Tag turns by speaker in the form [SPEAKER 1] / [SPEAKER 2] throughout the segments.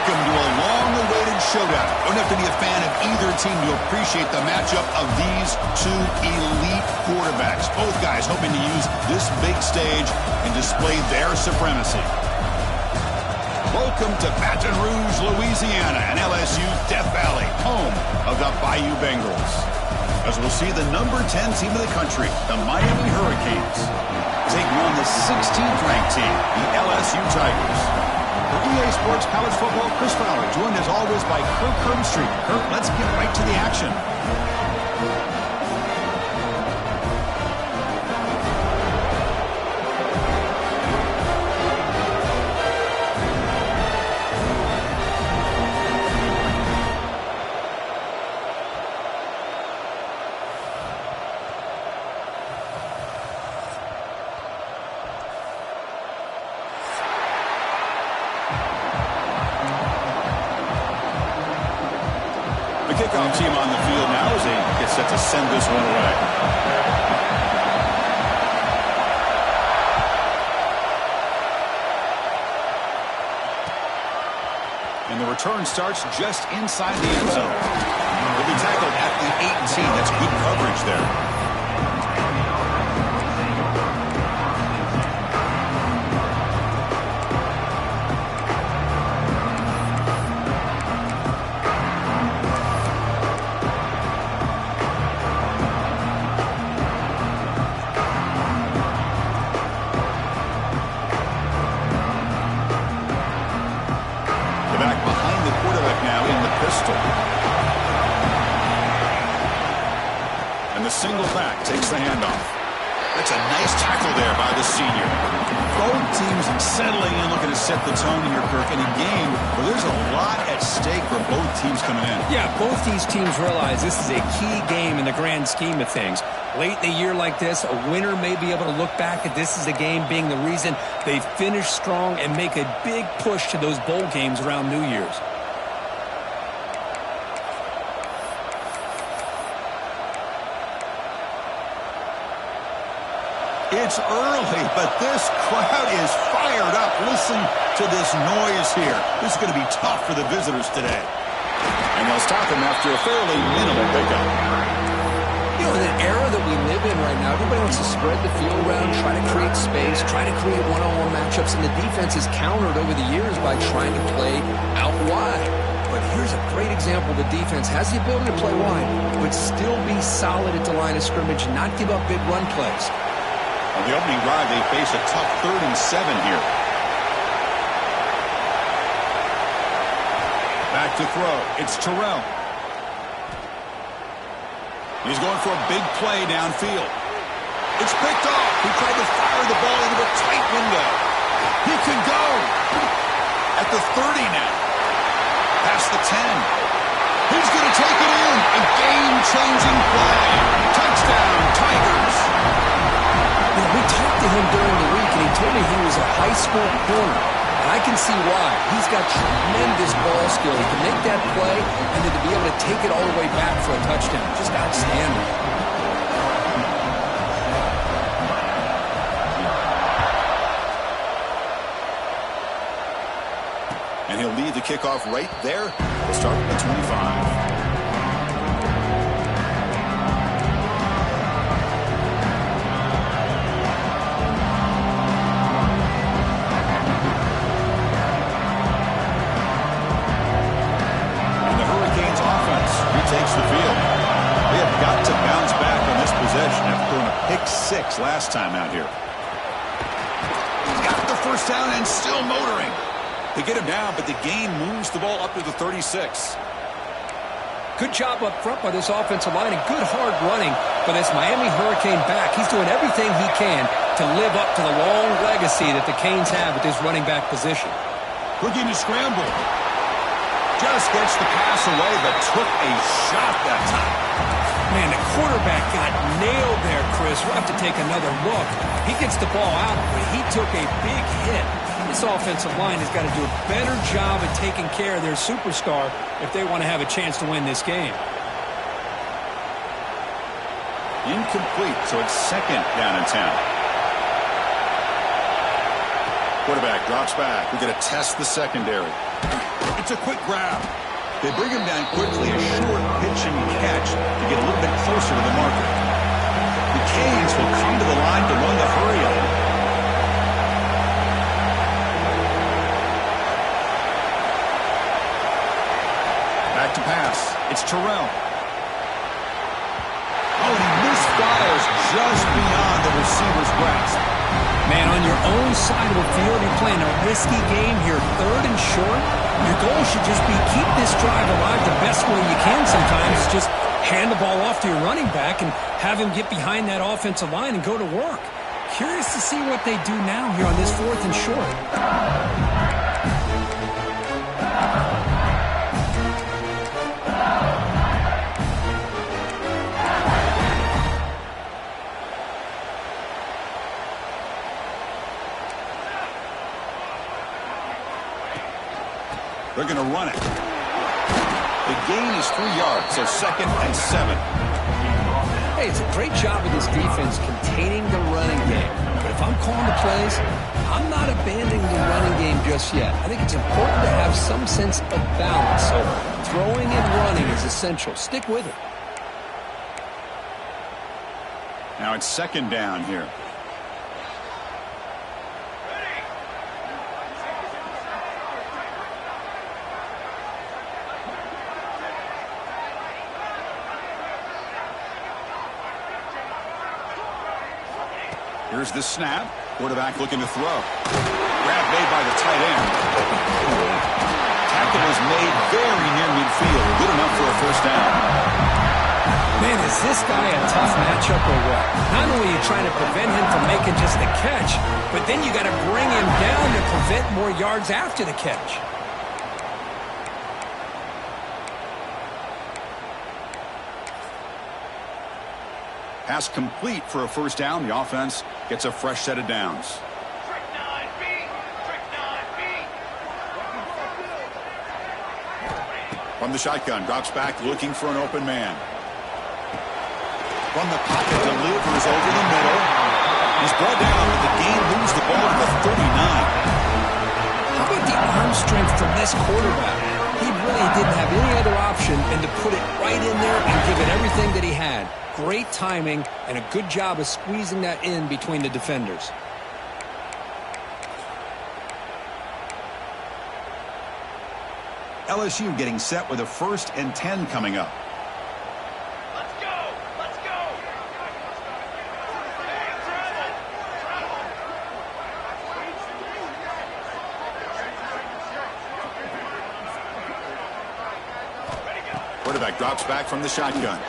[SPEAKER 1] Welcome to a long-awaited showdown. Don't have to be a fan of either team to appreciate the matchup of these two elite quarterbacks. Both guys hoping to use this big stage and display their supremacy. Welcome to Baton Rouge, Louisiana, and LSU Death Valley, home of the Bayou Bengals. As we'll see the number 10 team of the country, the Miami Hurricanes, taking on the 16th ranked team, the LSU Tigers. For EA Sports College Football, Chris Fowler, joined as always by Kirk Herbstreit. Kirk, let's get right to the action. Kickoff team on the field now as they get set to send this one away. And the return starts just inside the end zone. He'll be tackled at the 18. That's good coverage there. And the single back takes the handoff. That's a nice tackle there by the senior. Both teams settling in, looking to set the tone here, Kirk, in a game where there's a lot at stake for both teams coming in. Yeah,
[SPEAKER 2] both these teams realize this is a key game in the grand scheme of things. Late in a year like this, a winner may be able to look back at this as a game being the reason they finish strong and make a big push to those bowl games around New Year's.
[SPEAKER 1] It's early, but this crowd is fired up. Listen to this noise here. This is going to be tough for the visitors today. And they'll stop them after a fairly minimal pickup.
[SPEAKER 2] You know, in an era that we live in right now, everybody wants to spread the field around, try to create space, try to create one-on-one matchups, and the defense is countered over the years by trying to play out wide. But here's a great example. The defense has the ability to play wide, but still be solid at the line of scrimmage, not give up big run plays.
[SPEAKER 1] On the opening drive, they face a tough 3rd and 7 here. Back to throw. It's Terrell. He's going for a big play downfield. It's picked off. He tried to fire the ball into a tight window. He can go. At the 30 now. Past the 10. He's going to take it in. A game-changing play. Touchdown, Tigers.
[SPEAKER 2] We talked to him during the week, and he told me he was a high school corner. And I can see why. He's got tremendous ball skills to make that play and then to be able to take it all the way back for a touchdown. Just outstanding.
[SPEAKER 1] And he'll lead the kickoff right there. We'll start at the 25. Takes the field. They have got to bounce back on this possession after throwing a pick 6 last time out here. He's got the first down and still motoring. They get him down, but the gain moves the ball up to the 36.
[SPEAKER 2] Good job up front by this offensive line and good hard running for this Miami Hurricane back. He's doing everything he can to live up to the long legacy that the Canes have at this running back position.
[SPEAKER 1] Looking to scramble. Just gets the pass away, but took a shot that time.
[SPEAKER 2] Man, the quarterback got nailed there, Chris. We'll have to take another look. He gets the ball out, but he took a big hit. This offensive line has got to do a better job of taking care of their superstar if they want to have a chance to win this game.
[SPEAKER 1] Incomplete, so it's 2nd down in town. Quarterback drops back. We're going to test the secondary. It's a quick grab. They bring him down quickly, a short pitch and catch to get a little bit closer to the marker. The Canes will come to the line to run the hurry up. Back to pass. It's Terrell. Oh, and he misfires just beyond the receiver's grasp.
[SPEAKER 2] Man, on your own side of the field, you're playing a risky game here, 3rd and short. Your goal should just be keep this drive alive the best way you can sometimes. Is just hand the ball off to your running back and have him get behind that offensive line and go to work. Curious to see what they do now here on this 4th and short.
[SPEAKER 1] They're going to run it. The gain is 3 yards, so 2nd and 7.
[SPEAKER 2] Hey, it's a great job of this defense containing the running game. But if I'm calling the plays, I'm not abandoning the running game just yet. I think it's important to have some sense of balance. So throwing and running is essential. Stick with it.
[SPEAKER 1] Now it's 2nd down here. Here's the snap. Quarterback looking to throw. Grab made by the tight end. Tackle is made very near midfield. Good enough for a 1st down.
[SPEAKER 2] Man, is this guy a tough matchup or what? Not only are you trying to prevent him from making just the catch, but then you got to bring him down to prevent more yards after the catch.
[SPEAKER 1] Pass complete for a 1st down. The offense gets a fresh set of downs. From the shotgun, drops back looking for an open man. From the pocket, delivers over the middle. He's brought down, but the game moves the ball to the 39.
[SPEAKER 2] How about the arm strength from this quarterback? He really didn't have any other option than to put it right in there and give it everything that he had. Great timing and a good job of squeezing that in between the defenders.
[SPEAKER 1] LSU getting set with a 1st and 10 coming up.
[SPEAKER 3] Let's go! Let's go!
[SPEAKER 1] Quarterback drops back from the shotgun.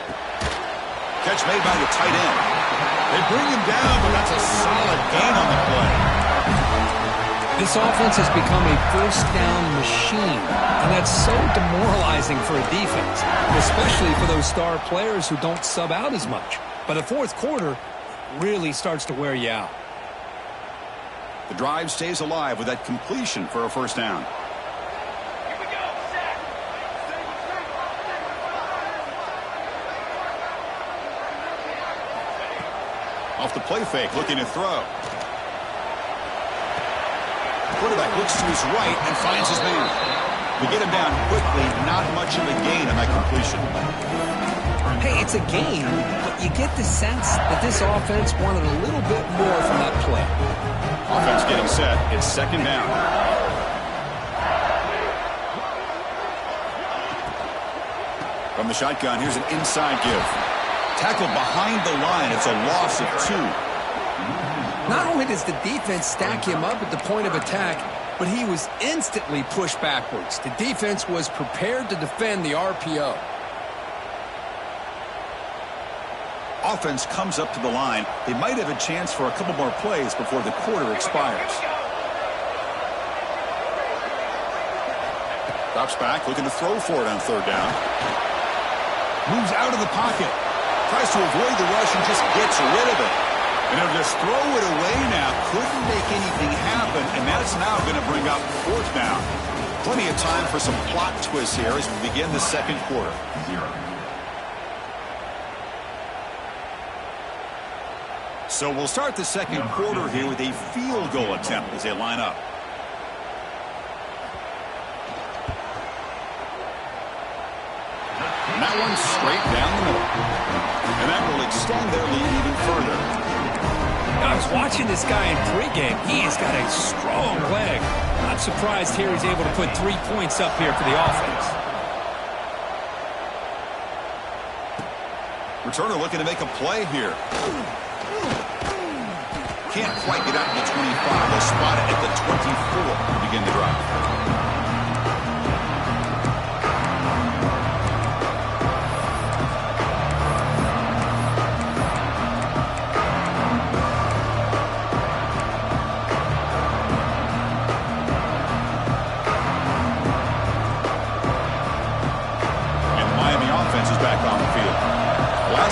[SPEAKER 1] Catch made by the tight end. They bring him down, but that's a solid gain on the play.
[SPEAKER 2] This offense has become a 1st down machine, and that's so demoralizing for a defense, especially for those star players who don't sub out as much. But the 4th quarter really starts to wear you out.
[SPEAKER 1] The drive stays alive with that completion for a 1st down. Off the play fake, looking to throw. Quarterback looks to his right and finds his man. We get him down quickly, not much of a gain on that completion.
[SPEAKER 2] Hey, it's a gain, but you get the sense that this offense wanted a little bit more from that play.
[SPEAKER 1] Offense getting set. It's 2nd down. From the shotgun, here's an inside give. Tackled behind the line. It's a loss of 2.
[SPEAKER 2] Not only does the defense stack him up at the point of attack, but he was instantly pushed backwards. The defense was prepared to defend the RPO.
[SPEAKER 1] Offense comes up to the line. They might have a chance for a couple more plays before the quarter expires. Drops back, looking to throw for it on 3rd down. Moves out of the pocket. Tries to avoid the rush and just gets rid of it. And he'll just throw it away now. Couldn't make anything happen, and that's now going to bring up 4th down. Plenty of time for some plot twists here as we begin the 2nd quarter. So we'll start the second quarter here with a field goal attempt as they line up. And that one straight down the middle. And that will extend their lead even further.
[SPEAKER 2] I was watching this guy in pregame. He has got a strong leg. Not surprised here he's able to put 3 points up here for the offense.
[SPEAKER 1] Returner looking to make a play here. Can't quite get out to the 25. They'll spot it at the 24 to begin the drive.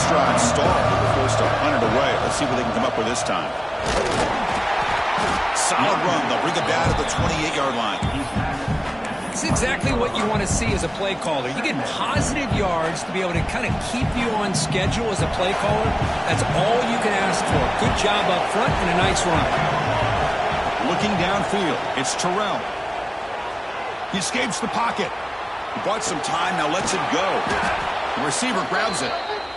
[SPEAKER 1] Drive stalled. They were forced to punt it away. Let's see what they can come up with this time. Solid run. They'll bring it down to the 28-yard line.
[SPEAKER 2] It's exactly what you want to see as a play caller. You get positive yards to be able to kind of keep you on schedule as a play caller. That's all you can ask for. Good job up front and a nice run.
[SPEAKER 1] Looking downfield, it's Terrell. He escapes the pocket. He bought some time, now lets it go. The receiver grabs it.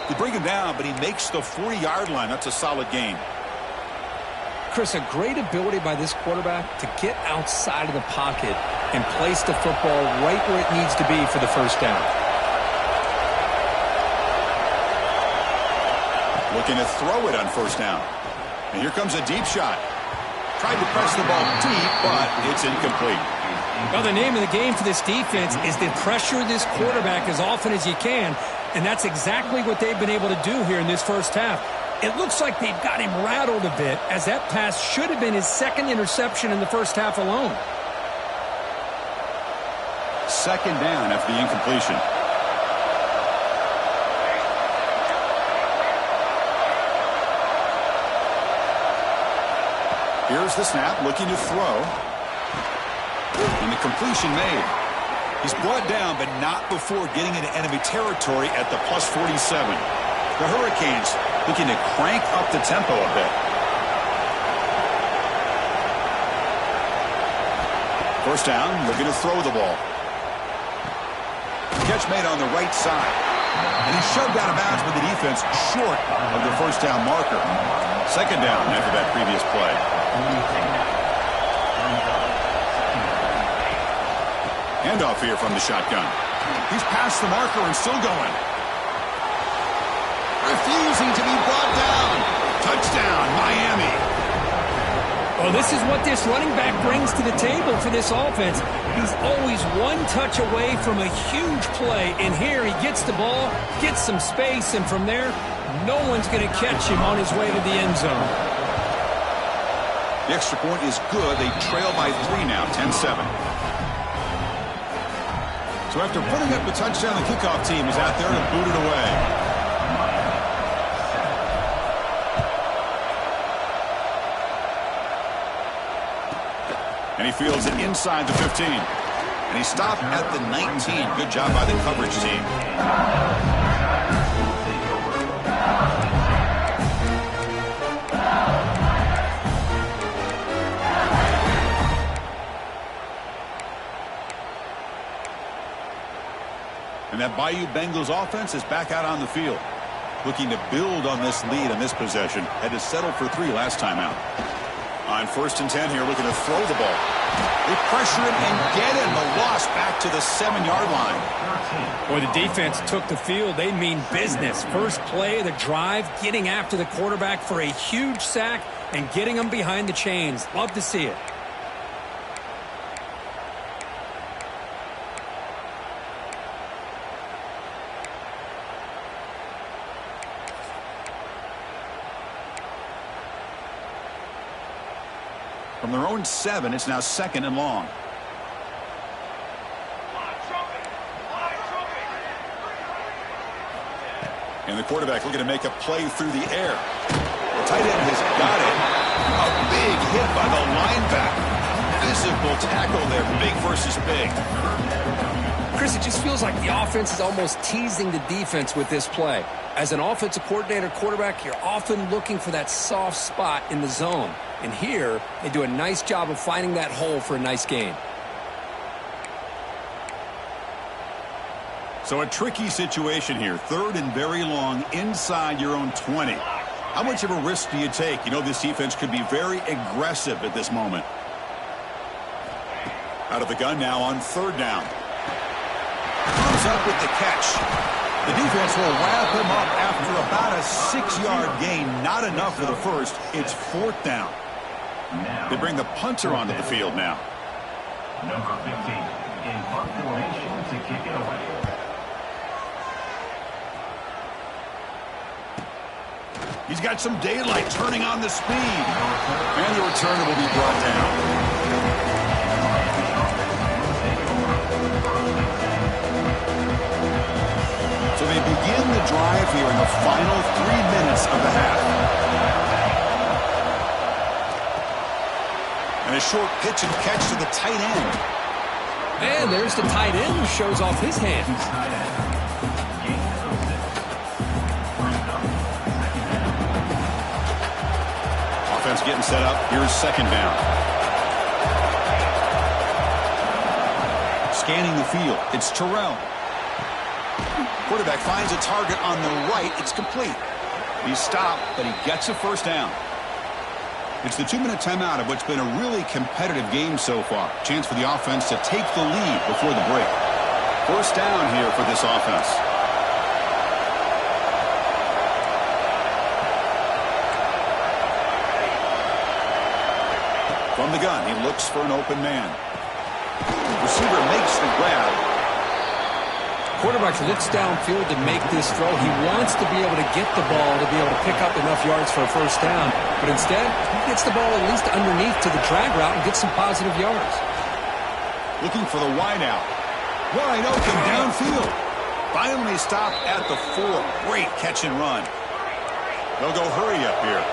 [SPEAKER 1] They bring him down, but he makes the 40-yard line. That's a solid gain.
[SPEAKER 2] Chris, a great ability by this quarterback to get outside of the pocket and place the football right where it needs to be for the first down.
[SPEAKER 1] Looking to throw it on first down. And here comes a deep shot. Tried to press the ball deep, but it's incomplete.
[SPEAKER 2] Well, the name of the game for this defense is to pressure this quarterback as often as you can, and that's exactly what they've been able to do here in this first half. It looks like they've got him rattled a bit, as that pass should have been his second interception in the first half alone.
[SPEAKER 1] Second down after the incompletion. Here's the snap, looking to throw. And the completion made. He's brought down, but not before getting into enemy territory at the plus 47. The Hurricanes looking to crank up the tempo a bit. First down, looking to throw the ball. Catch made on the right side. And he's shoved out of bounds with the defense short of the first down marker. Second down after that previous play. Handoff here from the shotgun. He's past the marker and still going. Refusing to be brought down. Touchdown, Miami.
[SPEAKER 2] Well, this is what this running back brings to the table for this offense. He's always one touch away from a huge play. And here he gets the ball, gets some space, and from there, no one's going to catch him on his way to the end zone.
[SPEAKER 1] The extra point is good. They trail by 3 now, 10-7. So after putting up a touchdown, the kickoff team is out there to boot it away. And he fields it inside the 15. And he stopped at the 19. Good job by the coverage team. And that Bayou Bengals offense is back out on the field, looking to build on this lead on this possession. Had to settle for 3 last time out. On 1st and 10 here, looking to throw the ball. They pressure him and get him. The loss back to the 7-yard line.
[SPEAKER 2] Boy, the defense took the field. They mean business. First play of the drive, getting after the quarterback for a huge sack and getting him behind the chains. Love to see it.
[SPEAKER 1] From their own 7, it's now 2nd and long. And the quarterback looking to make a play through the air. The tight end has got it. A big hit by the linebacker. Physical tackle there, big versus big.
[SPEAKER 2] Chris, it just feels like the offense is almost teasing the defense with this play. As an offensive coordinator, quarterback, you're often looking for that soft spot in the zone. And here, they do a nice job of finding that hole for a nice gain.
[SPEAKER 1] So a tricky situation here. 3rd and very long inside your own 20. How much of a risk do you take? You know this defense could be very aggressive at this moment. Out of the gun now on 3rd down. Comes up with the catch. The defense will wrap him up after about a 6-yard gain. Not enough for the first. It's 4th down. They bring the punter onto the field now.
[SPEAKER 4] Number 15 in punt formation to kick it away.
[SPEAKER 1] He's got some daylight turning on the speed. And the returner will be brought down. So they begin the drive here in the final 3 minutes of the half. And a short pitch and catch to the tight end.
[SPEAKER 2] And there's the tight end who shows off his hands.
[SPEAKER 1] Offense getting set up. Here's 2nd down. Scanning the field. It's Terrell. Quarterback finds a target on the right. It's complete. He's stopped, but he gets a 1st down. It's the 2-minute timeout of what's been a really competitive game so far. Chance for the offense to take the lead before the break. 1st down here for this offense. From the gun, he looks for an open man. Receiver makes the grab.
[SPEAKER 2] Quarterback looks downfield to make this throw. He wants to be able to get the ball to be able to pick up enough yards for a 1st down. But instead, he gets the ball at least underneath to the drag route and gets some positive yards.
[SPEAKER 1] Looking for the wide out. Wide open downfield. Finally stopped at the 4. Great catch and run. They'll go hurry up here.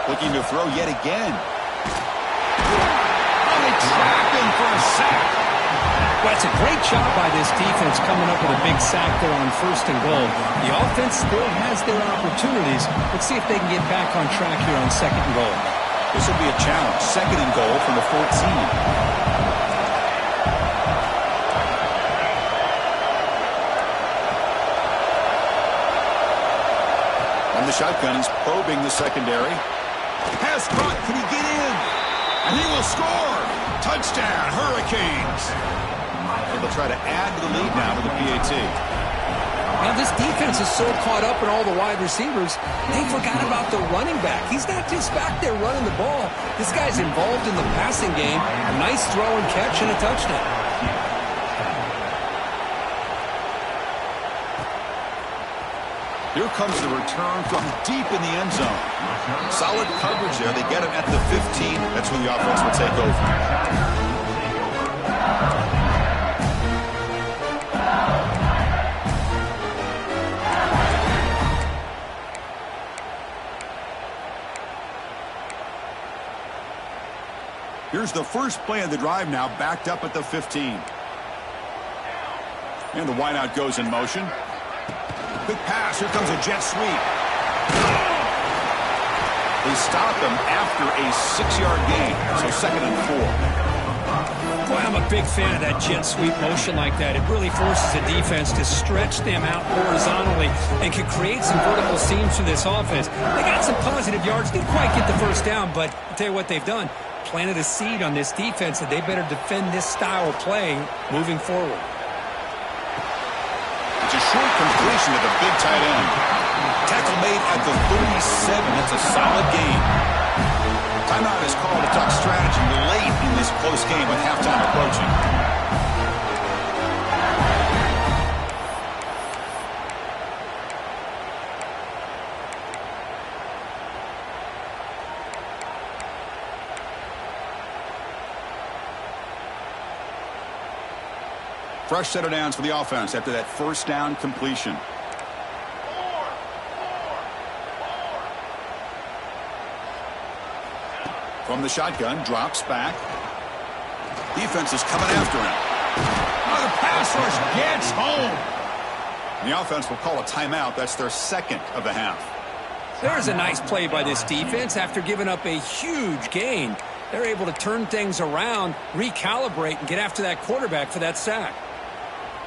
[SPEAKER 1] Looking to throw yet again. Oh, they trap him for a sack.
[SPEAKER 2] Well, it's a great job by this defense coming up with a big sack there on 1st and goal. The offense still has their opportunities. Let's see if they can get back on track here on 2nd and goal.
[SPEAKER 1] This will be a challenge. 2nd and goal from the 14. On the shotgun, he's probing the secondary. Pass caught. Can he get in? And he will score. Touchdown, Hurricanes. And they'll try to add to the lead now with the PAT.
[SPEAKER 2] Now, this defense is so caught up in all the wide receivers, they forgot about the running back. He's not just back there running the ball. This guy's involved in the passing game. A nice throw and catch and a touchdown.
[SPEAKER 1] Here comes the return from deep in the end zone. Solid coverage there. They get him at the 15. That's who the offense will take over. Here's the first play of the drive now, backed up at the 15. And the wideout goes in motion. Quick pass. Here comes a jet sweep. They stop him after a 6-yard gain. So 2nd and 4.
[SPEAKER 2] Boy, I'm a big fan of that jet sweep motion like that. It really forces the defense to stretch them out horizontally and can create some vertical seams for this offense. They got some positive yards. Didn't quite get the 1st down, but I'll tell you what they've done. Planted a seed on this defense that they better defend this style of play moving forward.
[SPEAKER 1] It's a short completion to the big tight end. Tackle made at the 37. That's a solid gain. Timeout is called to talk strategy late in this close game with halftime approaching. Fresh set of downs for the offense after that first down completion. From the shotgun, drops back. Defense is coming after him. Oh, the pass rush gets home. The offense will call a timeout. That's their second of the half.
[SPEAKER 2] There's a nice play by this defense after giving up a huge gain. They're able to turn things around, recalibrate, and get after that quarterback for that sack.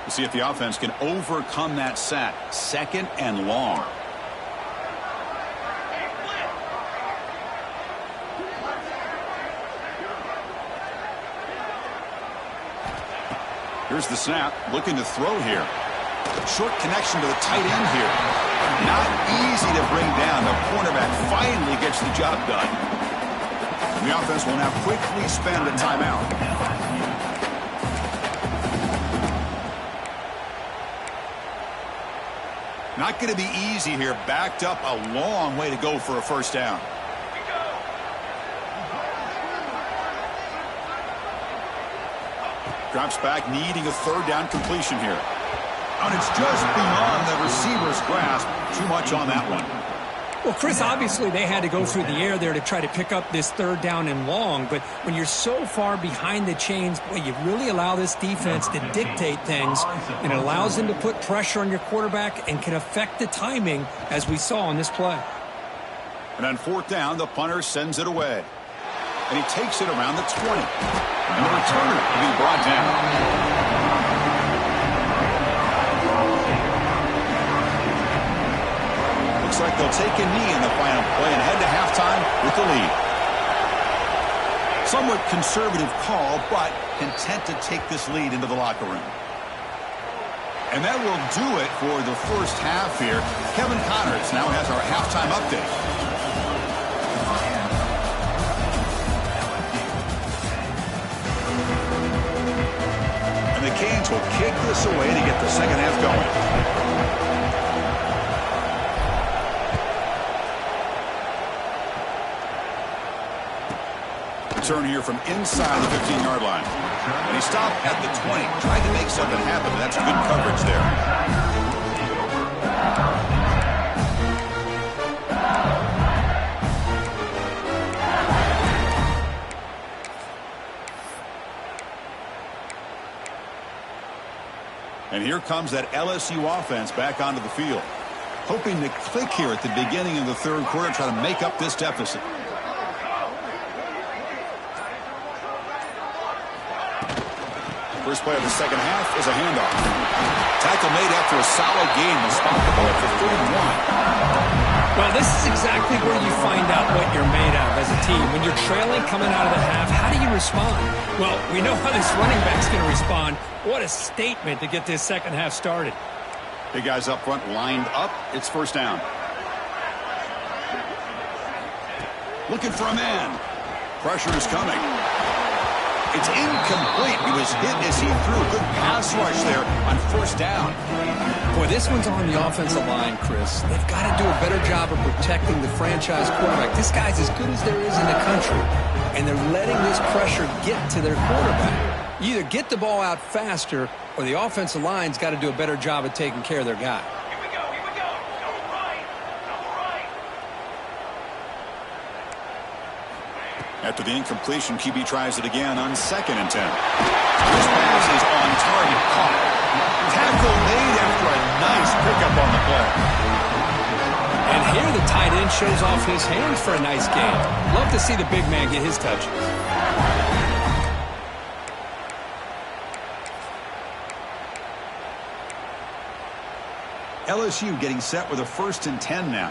[SPEAKER 1] We'll see if the offense can overcome that sack. Second and long. Here's the snap, looking to throw here. Short connection to the tight end here. Not easy to bring down. The cornerback finally gets the job done. And the offense will now quickly spend a timeout. Not going to be easy here. Backed up a long way to go for a first down. Drops back, needing a third down completion here. And it's just beyond the receiver's grasp. Too much on that one.
[SPEAKER 2] Well, Chris, obviously they had to go through the air there to try to pick up this third down and long. But when you're so far behind the chains, boy, you really allow this defense to dictate things. And it allows them to put pressure on your quarterback and can affect the timing, as we saw on this play.
[SPEAKER 1] And on fourth down, the punter sends it away. And he takes it around the 20. And the returner will be brought down. Looks like they'll take a knee in the final play and head to halftime with the lead. Somewhat conservative call, but content to take this lead into the locker room. And that will do it for the first half here. Kevin Connors now has our halftime update. The Canes will kick this away to get the second half going. Return here from inside the 15-yard line. And he stopped at the 20. Tried to make something happen. That's good coverage there. And here comes that LSU offense back onto the field. Hoping to click here at the beginning of the third quarter, try to make up this deficit. First play of the second half is a handoff. Tackle made after a solid gain. Will spot the ball for 31.
[SPEAKER 2] Well, this is exactly where you find out what you're made of as a team. When you're trailing coming out of the half, how do you respond? Well, we know how this running back's going to respond. What a statement to get this second half started.
[SPEAKER 1] Big guys up front lined up. It's first down. Looking for a man. Pressure is coming. It's incomplete. He was hit as he threw. Good pass rush there on first down.
[SPEAKER 2] Boy, this one's on the offensive line, Chris. They've got to do a better job of protecting the franchise quarterback. This guy's as good as there is in the country, and they're letting this pressure get to their quarterback. You either get the ball out faster, or the offensive line's got to do a better job of taking care of their guy.
[SPEAKER 3] Here we go, here we go. Double right, double right.
[SPEAKER 1] After the incompletion, QB tries it again on 2nd and 10. This pass is on target, caught. Tackle made after a nice pickup on the play.
[SPEAKER 2] And here the tight end shows off his hands for a nice game. Love to see the big man get his touches.
[SPEAKER 1] LSU getting set with a 1st and 10 now.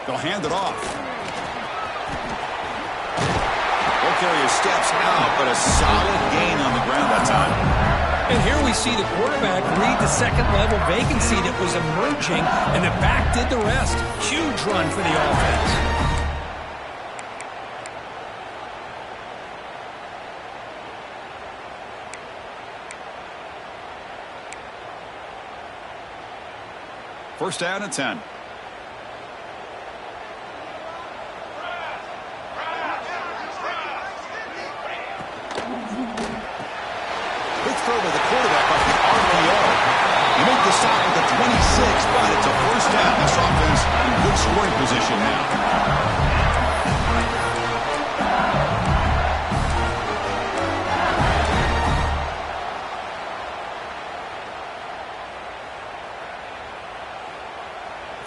[SPEAKER 1] They'll hand it off. Carrier steps out, but a solid gain on the ground that time.
[SPEAKER 2] And here we see the quarterback read the second-level vacancy that was emerging, and the back did the rest. Huge run for the offense.
[SPEAKER 1] First down and 10. Quick throw to the quarterback off the RPO. You make the stop at the 26, but it's a first down. This offense in good scoring position now.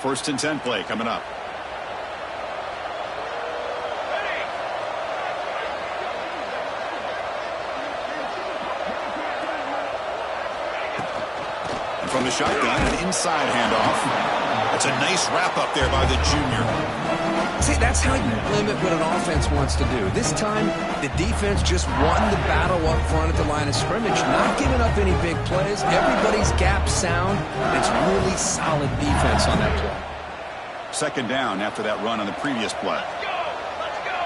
[SPEAKER 1] First and 10 play coming up. And from the shotgun, an inside handoff. That's a nice wrap up there by the junior.
[SPEAKER 2] See, that's how you limit what an offense wants to do. This time, the defense just won the battle up front at the line of scrimmage, not giving up any big plays. Everybody's gap sound, and it's really solid defense on that play.
[SPEAKER 1] Second down after that run on the previous play.
[SPEAKER 3] Let's go!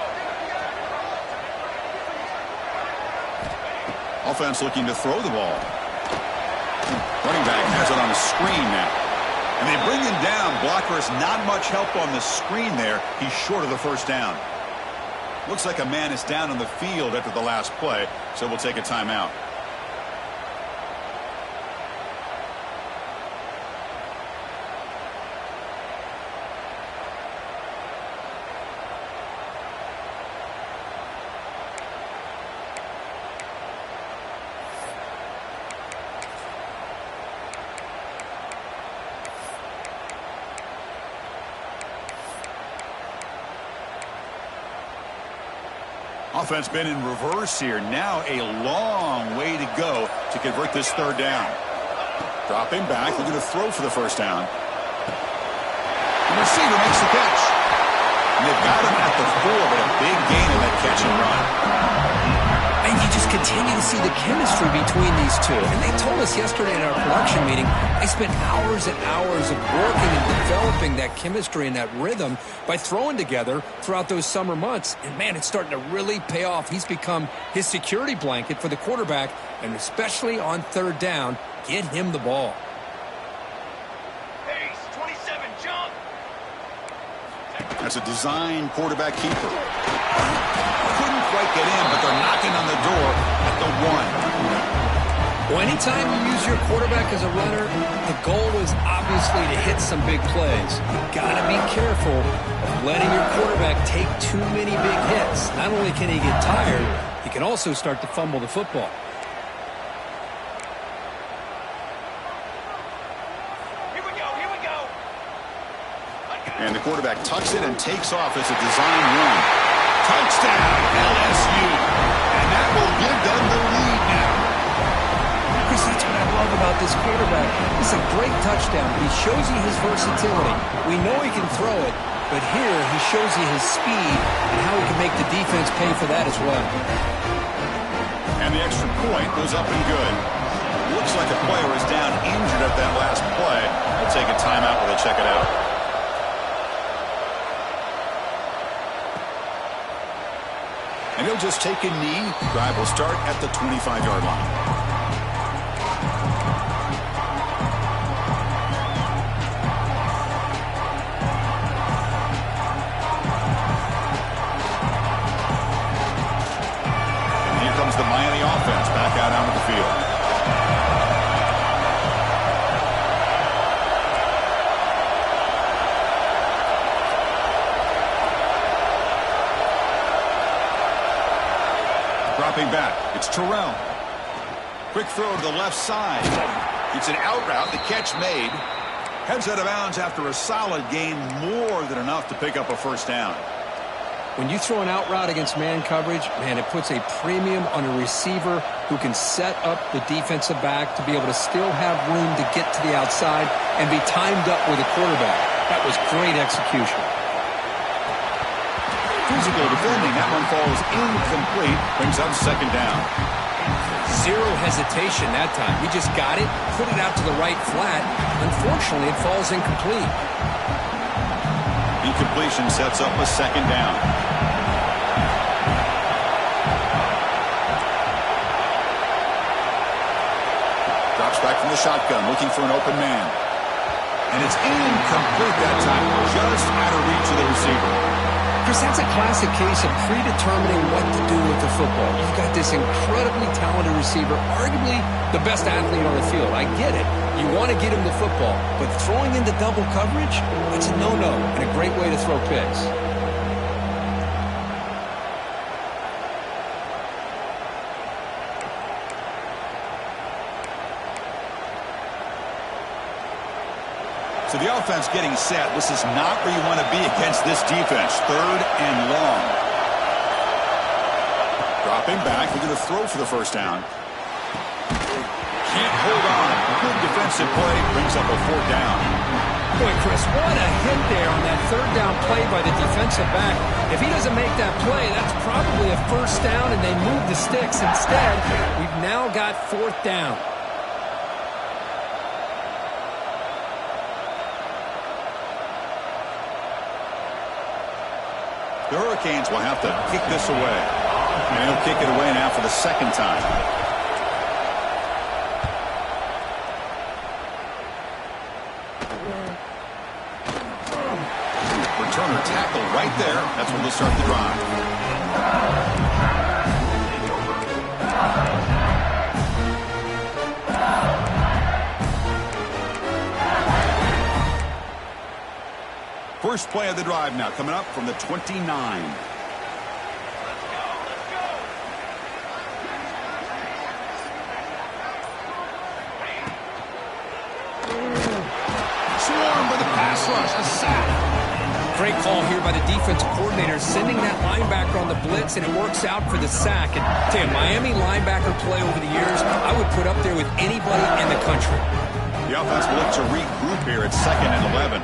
[SPEAKER 1] Offense looking to throw the ball. Running back has it on the screen now. And they bring him down. Blockers not much help on the screen there. He's short of the first down. Looks like a man is down on the field after the last play, so we'll take a timeout. Offense been in reverse here. Now a long way to go to convert this third down. Dropping back, looking to throw for the first down. The receiver makes the catch. And they've got him at the 4, but a big gain in that catch and run.
[SPEAKER 2] And you just continue to see the chemistry between these two. And they told us yesterday in our production meeting, they spent hours and hours of working and developing that chemistry and that rhythm by throwing together throughout those summer months. And, man, it's starting to really pay off. He's become his security blanket for the quarterback, and especially on third down, get him the ball.
[SPEAKER 3] Pace, 27, jump!
[SPEAKER 1] That's a design quarterback keeper. Couldn't quite get in, but they're knocking on the door at the 1.
[SPEAKER 2] Well, anytime you use your quarterback as a runner, the goal is obviously to hit some big plays. You got to be careful of letting your quarterback take too many big hits. Not only can he get tired, he can also start to fumble the football.
[SPEAKER 3] Here we go, here we go!
[SPEAKER 1] And the quarterback tucks it and takes off as a design run. Touchdown, LSU. And that will give them the lead now.
[SPEAKER 2] Chris, that's what I love about this quarterback. It's a great touchdown. He shows you his versatility. We know he can throw it, but here he shows you his speed and how he can make the defense pay for that as well.
[SPEAKER 1] And the extra point goes up and good. Looks like a player is down injured at that last play. We'll take a timeout while they check it out. And he'll just take a knee. Drive will start at the 25-yard line. The Miami offense back out onto the field. Dropping back, it's Terrell. Quick throw to the left side. It's an out route, the catch made. Heads out of bounds after a solid gain, more than enough to pick up a first down.
[SPEAKER 2] When you throw an out route against man coverage, man, it puts a premium on a receiver who can set up the defensive back to be able to still have room to get to the outside and be timed up with a quarterback. That was great execution.
[SPEAKER 1] Physical defending. That one falls incomplete. Brings up second down.
[SPEAKER 2] Zero hesitation that time. He just got it, put it out to the right flat. Unfortunately, it falls incomplete.
[SPEAKER 1] Incompletion sets up a second down. Drops back from the shotgun, looking for an open man. And it's incomplete that time, just out of reach of the receiver.
[SPEAKER 2] Chris, that's a classic case of predetermining what to do with the football. You've got this incredibly talented receiver, arguably the best athlete on the field. I get it. You want to get him the football, but throwing into double coverage, that's a no-no and a great way to throw picks.
[SPEAKER 1] So the offense getting set. This is not where you want to be against this defense. 3rd and long. Dropping back. We're going to throw for the first down. Can't hold on. Good defensive play. Brings up a 4th down.
[SPEAKER 2] Boy, Chris, what a hit there on that 3rd down play by the defensive back. If he doesn't make that play, that's probably a 1st down, and they move the sticks. Instead, we've now got 4th down.
[SPEAKER 1] The Hurricanes will have to kick this away. And he'll kick it away now for the 2nd time. Returner tackle right there. That's when they'll start the drive. First play of the drive now coming up from the 29. Swarmed by the pass rush, a sack.
[SPEAKER 2] Great call here by the defensive coordinator, sending that linebacker on the blitz, and it works out for the sack. And tell you, Miami linebacker play over the years, I would put up there with anybody in the country.
[SPEAKER 1] The offense will look to regroup here at 2nd and 11.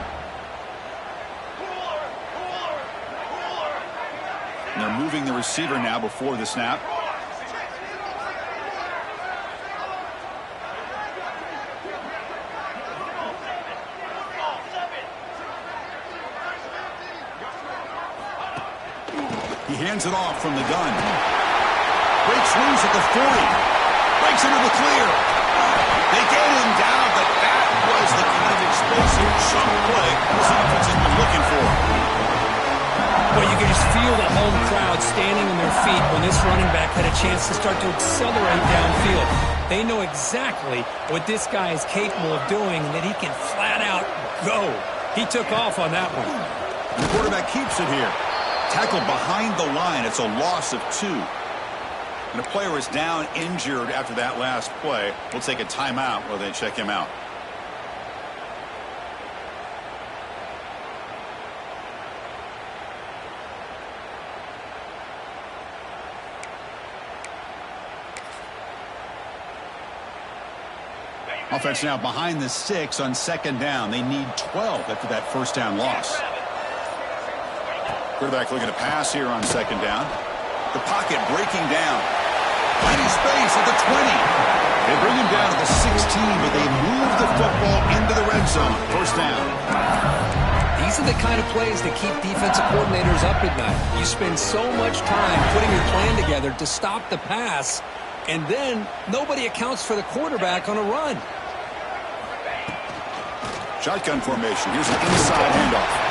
[SPEAKER 1] And they're moving the receiver now before the snap. He hands it off from the gun. Breaks loose at the 40. Breaks into the clear. They get him down, but that was the kind of explosive chunk play this offense has been looking for.
[SPEAKER 2] Well, you can just feel the home crowd standing on their feet when this running back had a chance to start to accelerate downfield. They know exactly what this guy is capable of doing and that he can flat out go. He took off on that one.
[SPEAKER 1] The quarterback keeps it here. Tackled behind the line. It's a loss of 2. And the player is down injured after that last play. We'll take a timeout while they check him out. Offense now behind the 6 on 2nd down. They need 12 after that 1st down loss. Quarterback looking to pass here on 2nd down. The pocket breaking down. Plenty space at the 20. They bring him down to the 16, but they move the football into the red zone. 1st down.
[SPEAKER 2] These are the kind of plays that keep defensive coordinators up at night. You spend so much time putting your plan together to stop the pass, and then nobody accounts for the quarterback on a run.
[SPEAKER 1] Shotgun formation. Here's an inside handoff.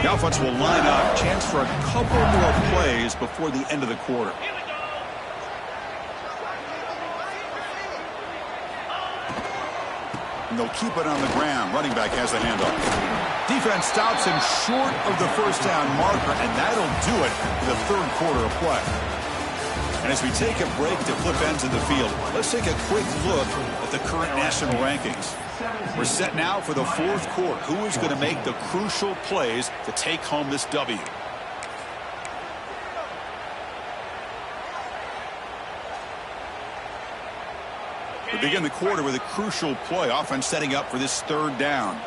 [SPEAKER 1] The offense will line up. Chance for a couple more plays before the end of the quarter. And they'll keep it on the ground. Running back has the handoff. Defense stops him short of the 1st down marker, and that'll do it for the 3rd quarter of play. And as we take a break to flip ends of the field, let's take a quick look at the current national rankings. We're set now for the 4th quarter. Who is going to make the crucial plays to take home this W? We begin the quarter with a crucial play. Offense setting up for this 3rd down.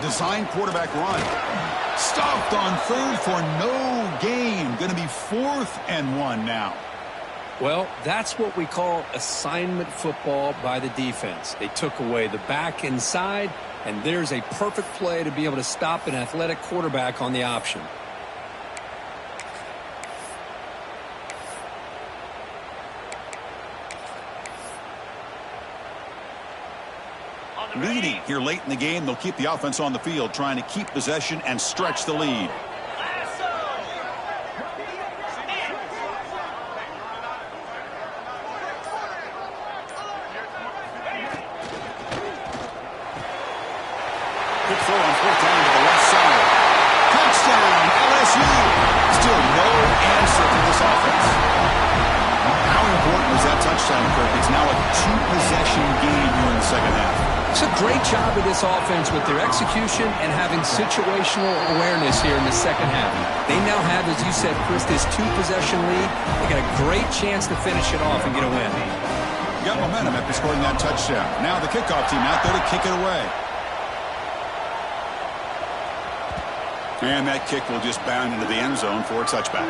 [SPEAKER 1] Design quarterback run. Stuffed on third for no gain. Going to be 4th and 1 now.
[SPEAKER 2] Well, that's what we call assignment football by the defense. They took away the back inside, and there's a perfect play to be able to stop an athletic quarterback on the option.
[SPEAKER 1] Leading here late in the game, they'll keep the offense on the field, trying to keep possession and stretch the lead. Good throw on 4th down to the left side. Touchdown, LSU. Still no answer for this offense. How important was that touchdown, Kirk? It's now a 2-possession game here in the second half.
[SPEAKER 2] It's a great job of this offense with their execution and having situational awareness here in the second half. They now have, as you said, Chris, this 2-possession lead. They got a great chance to finish it off and get a win.
[SPEAKER 1] You got momentum after scoring that touchdown. Now the kickoff team out there to kick it away. And that kick will just bound into the end zone for a touchback.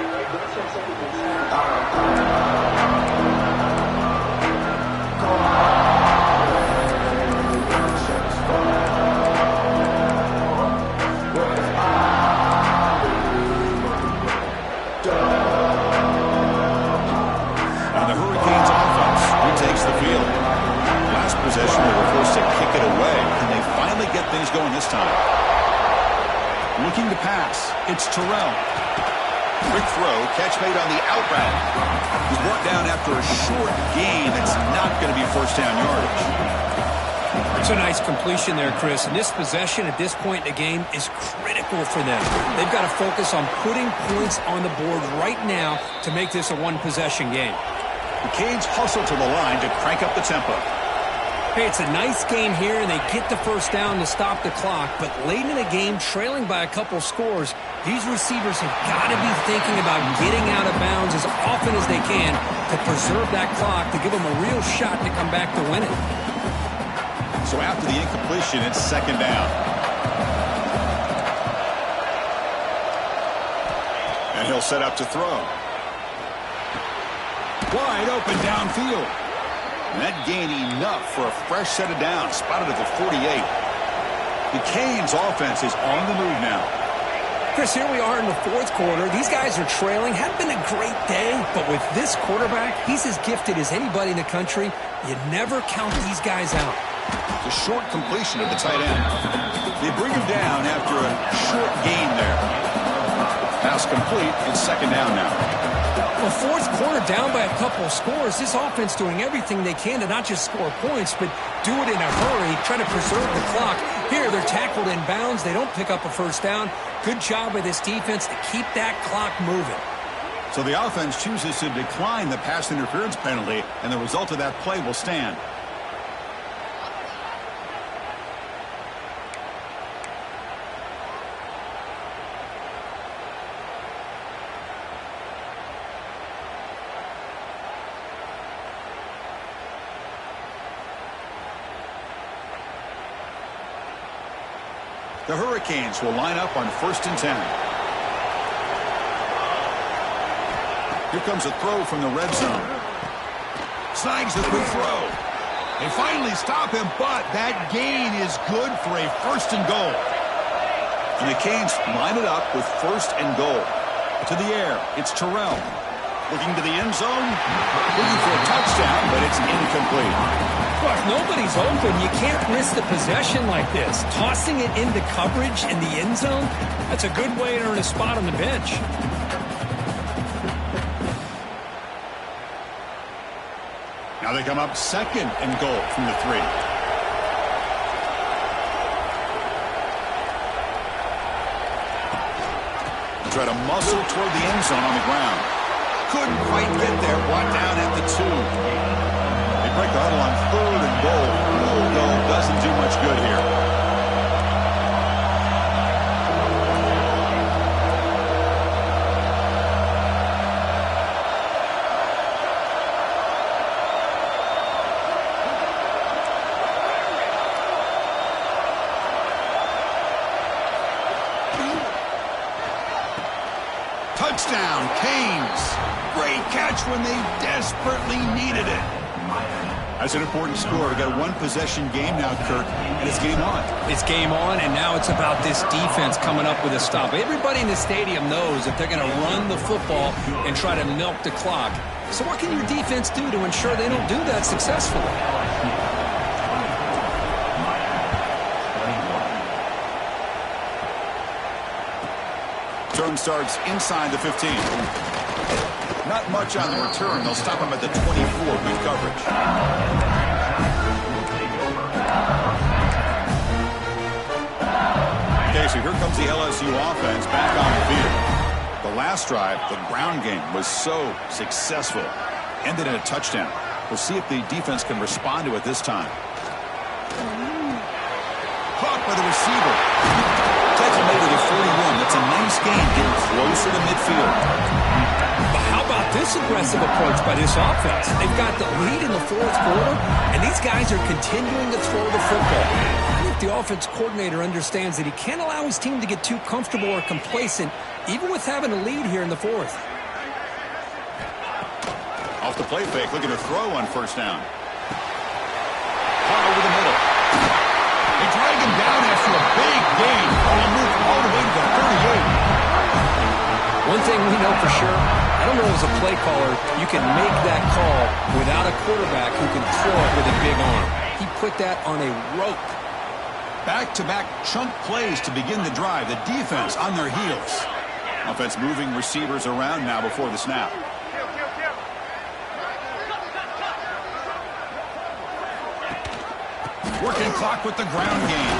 [SPEAKER 1] And the Hurricanes offense retakes the field. Last possession, they were forced to kick it away, and they finally get things going this time. Looking to pass. It's Terrell. Quick throw. Catch made on the out route. He's brought down after a short gain. It's not going to be first down yardage.
[SPEAKER 2] It's a nice completion there, Chris. And this possession at this point in the game is critical for them. They've got to focus on putting points on the board right now to make this a 1-possession game.
[SPEAKER 1] The Canes hustle to the line to crank up the tempo.
[SPEAKER 2] Hey, it's a nice game here, and they get the first down to stop the clock. But late in the game, trailing by a couple scores, these receivers have got to be thinking about getting out of bounds as often as they can to preserve that clock, to give them a real shot to come back to win it.
[SPEAKER 1] So after the incompletion, it's second down. And he'll set up to throw. Wide open downfield. And that gained enough for a fresh set of downs, spotted at the 48. The Canes offense is on the move now.
[SPEAKER 2] Chris, here we are in the 4th quarter. These guys are trailing. Hadn't been a great day, but with this quarterback, he's as gifted as anybody in the country. You never count these guys out.
[SPEAKER 1] It's a short completion of the tight end. They bring him down after a short gain there. Pass complete. It's second down now.
[SPEAKER 2] Well, 4th quarter down by a couple of scores. This offense doing everything they can to not just score points, but do it in a hurry, try to preserve the clock. Here, they're tackled in bounds. They don't pick up a first down. Good job by this defense to keep that clock moving.
[SPEAKER 1] So the offense chooses to decline the pass interference penalty, and the result of that play will stand. The Hurricanes will line up on 1st and 10. Here comes a throw from the red zone. Snags the quick throw. They finally stop him, but that gain is good for a 1st and goal. And the Canes line it up with 1st and goal. To the air, it's Terrell. Looking to the end zone. Looking for a touchdown, but it's incomplete.
[SPEAKER 2] Look, nobody's open. You can't miss the possession like this. Tossing it into coverage in the end zone, that's a good way to earn a spot on the bench.
[SPEAKER 1] Now they come up 2nd and goal from the 3. Try to muscle toward the end zone on the ground. Couldn't quite get there. Brought down at the 2. They break the huddle on 3rd and goal. Field goal doesn't do much good here. Touchdown, Canes. Great catch when they desperately needed it. That's an important score. We've got a one-possession game now, Kirk, and it's game on.
[SPEAKER 2] It's game on, and now it's about this defense coming up with a stop. Everybody in the stadium knows that they're going to run the football and try to milk the clock. So what can your defense do to ensure they don't do that successfully?
[SPEAKER 1] Turn starts inside the 15. Not much on the return. They'll stop him at the 24 with coverage. Okay, so here comes the LSU offense back on the field. The last drive, the ground game, was so successful. Ended in a touchdown. We'll see if the defense can respond to it this time. Caught by the receiver. Takes him over the 41. That's a nice gain, getting closer to midfield.
[SPEAKER 2] But how about this aggressive approach by this offense? They've got the lead in the fourth quarter, and these guys are continuing to throw the football. I think the offense coordinator understands that he can't allow his team to get too comfortable or complacent, even with having a lead here in the fourth.
[SPEAKER 1] Off the play fake, looking to throw on first down. Caught over the middle. They drag him down after a big gain. He'll move all the way to the 38.
[SPEAKER 2] One thing we know for sure, I don't know as a play caller, you can make that call without a quarterback who can throw it with a big arm. He put that on a rope.
[SPEAKER 1] Back-to-back chunk plays to begin the drive. The defense on their heels. Offense moving receivers around now before the snap. Working clock with the ground game.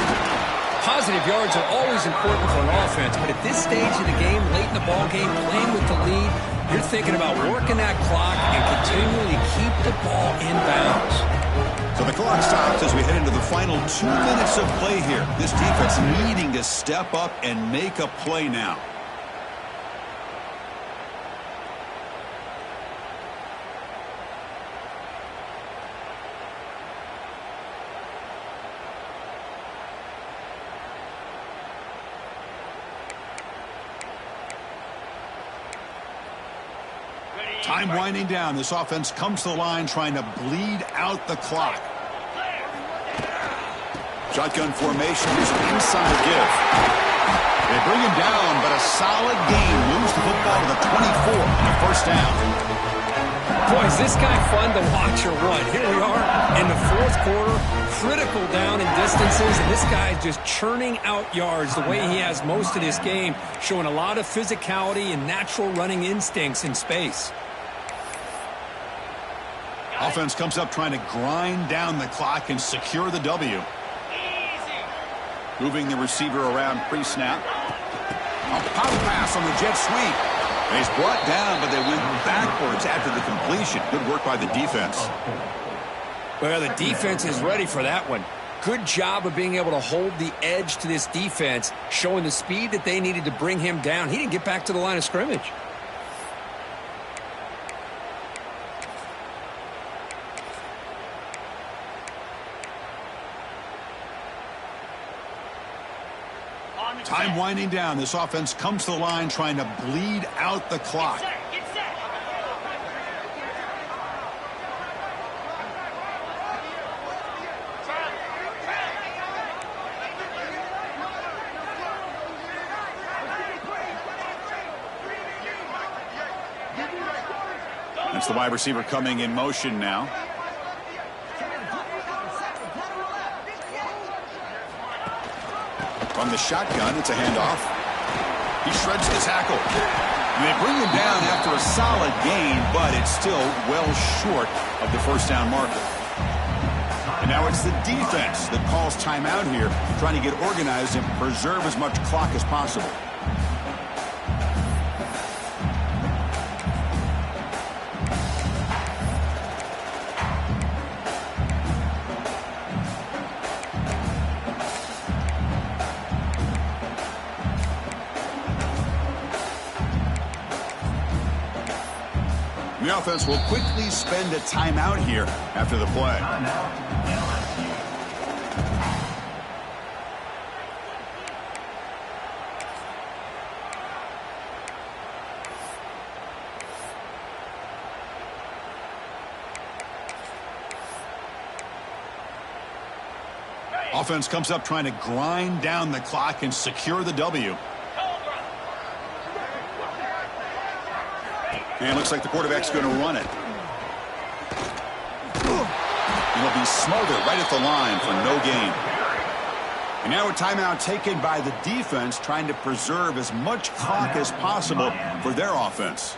[SPEAKER 2] Positive yards are always important for an offense, but at this stage of the game, late in the ball game, playing with the lead, you're thinking about working that clock and continuing to keep the ball in bounds.
[SPEAKER 1] So the clock stops as we head into the final 2 minutes of play here. This defense needing to step up and make a play now. Time winding down. This offense comes to the line trying to bleed out the clock. Shotgun formation is an inside give. They bring him down, but a solid gain moves the football to the 24 and a first down.
[SPEAKER 2] Boy, is this guy fun to watch or what? Here we are in the fourth quarter, critical down in distances, and this guy is just churning out yards the way he has most of this game, showing a lot of physicality and natural running instincts in space.
[SPEAKER 1] Offense comes up trying to grind down the clock and secure the W. Moving the receiver around pre-snap. A pop pass on the jet sweep. And he's brought down, but they went backwards after the completion. Good work by the defense.
[SPEAKER 2] Well, the defense is ready for that one. Good job of being able to hold the edge to this defense, showing the speed that they needed to bring him down. He didn't get back to the line of scrimmage.
[SPEAKER 1] Time winding down. This offense comes to the line trying to bleed out the clock.
[SPEAKER 3] Get set.
[SPEAKER 1] That's the wide receiver coming in motion now. From the shotgun, it's a handoff. He shreds the tackle. And they bring him down after a solid gain, but it's still well short of the first down marker. And now it's the defense that calls timeout here, trying to get organized and preserve as much clock as possible. The offense will quickly spend a timeout here after the play. Offense comes up trying to grind down the clock and secure the W. And looks like the quarterback's going to run it. He'll be smothered right at the line for no gain. And now a timeout taken by the defense, trying to preserve as much clock as possible for their offense.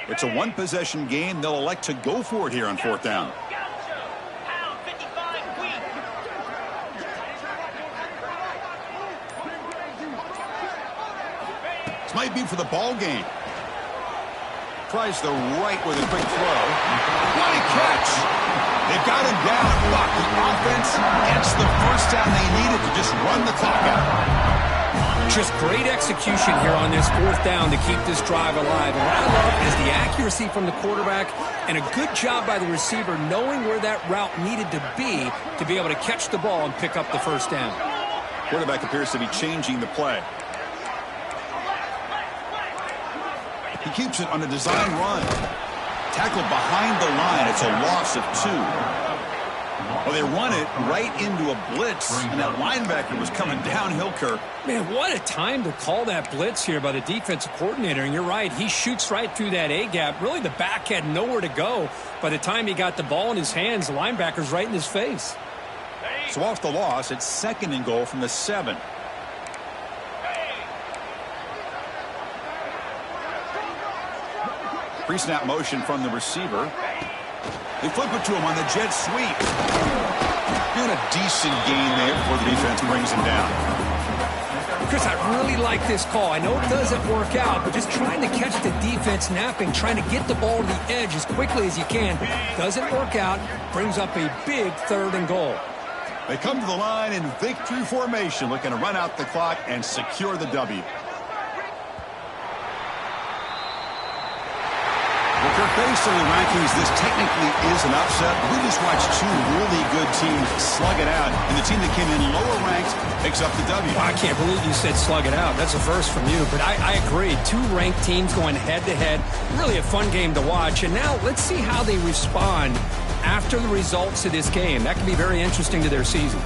[SPEAKER 1] It's a one-possession game. They'll elect to go for it here on fourth down. This might be for the ball game. Tries the right with a quick throw. What a catch! They've got him down, but the offense gets the first down they needed to just run the clock out.
[SPEAKER 2] Just great execution here on this fourth down to keep this drive alive. And what I love is the accuracy from the quarterback and a good job by the receiver knowing where that route needed to be able to catch the ball and pick up the first down.
[SPEAKER 1] Quarterback appears to be changing the play. He keeps it on a design run. Tackled behind the line. It's a loss of 2. Well, they run it right into a blitz, and that linebacker was coming downhill, Kirk.
[SPEAKER 2] Man, what a time to call that blitz here by the defensive coordinator. And you're right, he shoots right through that A-gap. Really, the back had nowhere to go. By the time he got the ball in his hands, the linebacker's right in his face.
[SPEAKER 1] So off the loss, it's 2nd and goal from the 7. Pre-snap motion from the receiver. They flip it to him on the jet sweep. Doing a decent gain there before the defense brings him down.
[SPEAKER 2] Chris, I really like this call. I know it doesn't work out, but just trying to catch the defense napping, trying to get the ball to the edge as quickly as you can. Doesn't work out. Brings up a big 3rd and goal.
[SPEAKER 1] They come to the line in victory formation, looking to run out the clock and secure the W. Well, Kirk, based on the rankings, this technically is an upset. We just watched 2 really good teams slug it out, and the team that came in lower ranked picks up the W.
[SPEAKER 2] Well, I can't believe you said slug it out. That's a first from you, but I agree. 2 ranked teams going head-to-head. Really a fun game to watch, and now let's see how they respond after the results of this game. That can be very interesting to their season.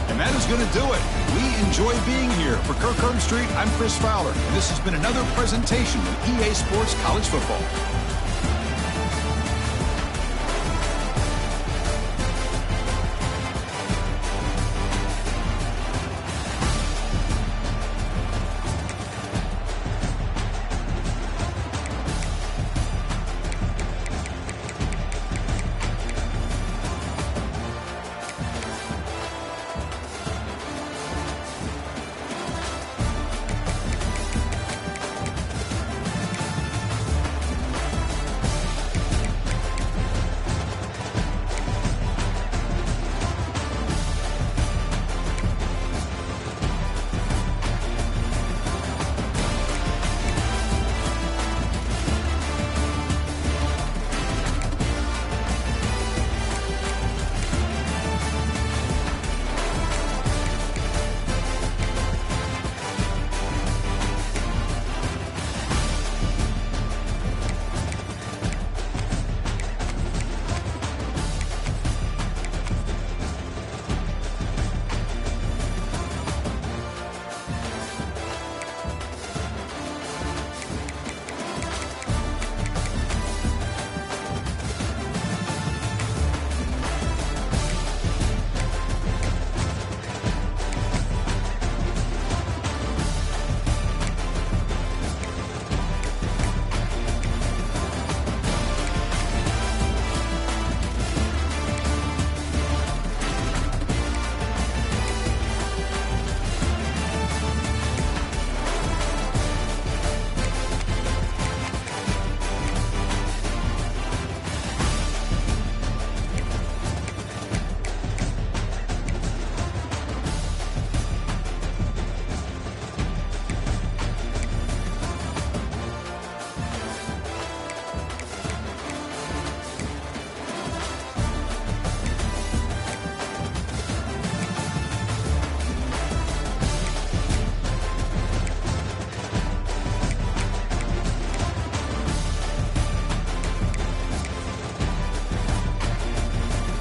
[SPEAKER 1] And that is going to do it. We enjoy being here. For Kirk Herbstreit, I'm Chris Fowler, and this has been another presentation of EA Sports College Football.